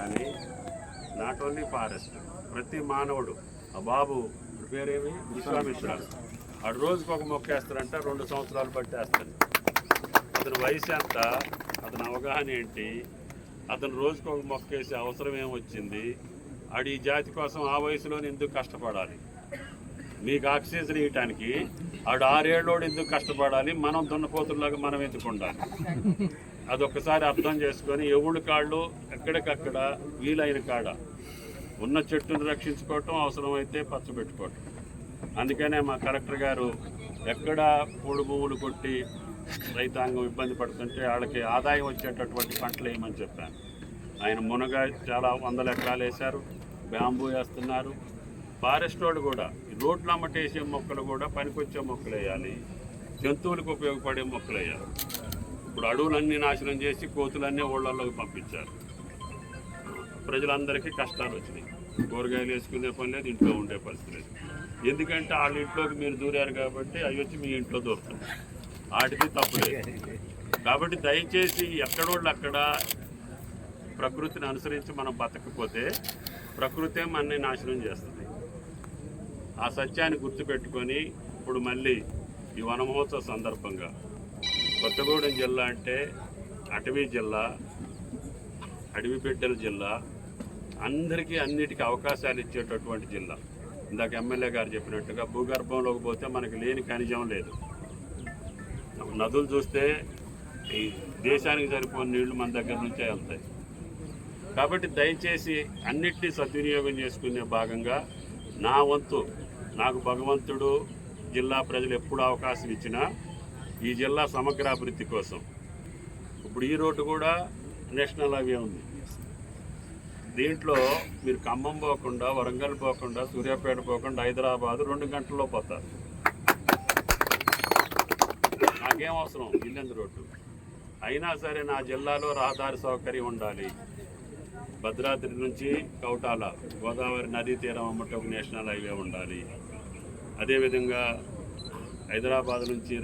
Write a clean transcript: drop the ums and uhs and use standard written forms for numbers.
కానీ not only forest, ప్రతి మానవుడు ఆ బాబు పేరేమి విశ్వామిత్ర ఆడు రోజుకు ఒక మొక్క వేస్తారంట, 2 సంవత్సరాలు పట్టేస్తాడు. అతని వయసు ఎంత, అతని అవగాహన ఏంటి, అతను రోజుకు ఒక మొక్క వేసే అవసరం ఏమొచ్చింది, ఆడు ఈ జాతి కోసం ఆ వయసులోనే ఎందుకు కష్టపడాలి, మీకు ఆక్సిజన్ ఇవ్వటానికి ఆడు 6 ఏళ్ళోడు ఎందుకు కష్టపడాలి, మనం దున్నపోతుల్లాగా మనం ఎందుకు ఉండాలి. అదొక్కసారి అర్థం చేసుకొని ఎవడి కాళ్ళు ఎక్కడికక్కడ వీలైన కాడ ఉన్న చెట్టును రక్షించుకోవటం, అవసరమైతే పచ్చబెట్టుకోవటం. అందుకనే మా కలెక్టర్ గారు ఎక్కడ పూడు భూములు కొట్టి రైతాంగం ఇబ్బంది పడుతుంటే వాళ్ళకి ఆదాయం వచ్చేటటువంటి పంటలు వేయమని చెప్పాను. ఆయన మునగ చాలా 100 ఎకరాలు వేశారు, బ్యాంబూ వేస్తున్నారు. ఫారెస్ట్ రోడ్ కూడా రోడ్లు అమ్మటేసే మొక్కలు కూడా పనికొచ్చే మొక్కలు వేయాలి, జంతువులకు ఉపయోగపడే మొక్కలు వేయాలి. ఇప్పుడు అడవులన్నీ నాశనం చేసి కోతులన్నీ ఊళ్ళల్లోకి పంపించారు. ప్రజలందరికీ కష్టాలు వచ్చినాయి. కూరగాయలు వేసుకునే పని లేదు, ఇంట్లో ఉండే పరిస్థితి లేదు. ఎందుకంటే వాళ్ళ ఇంట్లోకి మీరు దూరారు కాబట్టి అవి వచ్చి మీ ఇంట్లో దూరుతుంది. వాటికి తప్పులేదు. కాబట్టి దయచేసి ఎక్కడోళ్ళు అక్కడ ప్రకృతిని అనుసరించి మనం బతకపోతే ప్రకృతే మనని నాశనం చేస్తుంది. ఆ సత్యాన్ని గుర్తుపెట్టుకొని ఇప్పుడు మళ్ళీ ఈ వన మహోత్సవ సందర్భంగా కొత్తగూడెం జిల్లా అంటే అటవీ జిల్లా, అడవి బిడ్డల జిల్లా, అందరికీ అన్నిటికీ అవకాశాలు ఇచ్చేటటువంటి జిల్లా. ఇందాక ఎమ్మెల్యే గారు చెప్పినట్టుగా భూగర్భంలోకి పోతే మనకి లేని ఖనిజం లేదు. నదులు చూస్తే ఈ దేశానికి సరిపోని నీళ్లు మన దగ్గర నుంచే వెళ్తాయి. కాబట్టి దయచేసి అన్నిటినీ సద్వినియోగం చేసుకునే భాగంగా నా వంతు, నాకు భగవంతుడు జిల్లా ప్రజలు ఎప్పుడు అవకాశం ఇచ్చినా ఈ జిల్లా సమగ్రాభివృద్ధి కోసం ఇప్పుడు ఈ రోడ్డు కూడా నేషనల్ హైవే ఉంది. దీంట్లో మీరు ఖమ్మం పోకుండా, వరంగల్ పోకుండా, సూర్యాపేట పోకుండా హైదరాబాద్ 2 గంటల్లో పోతారు. నాకేం అవసరం ఇల్లెందు రోడ్డు అయినా సరే నా జిల్లాలో రహదారి సౌకర్యం ఉండాలి. భద్రాద్రి నుంచి కౌటాల గోదావరి నదీ తీరం అమ్మట ఒక నేషనల్ హైవే ఉండాలి. అదేవిధంగా హైదరాబాద్ నుంచి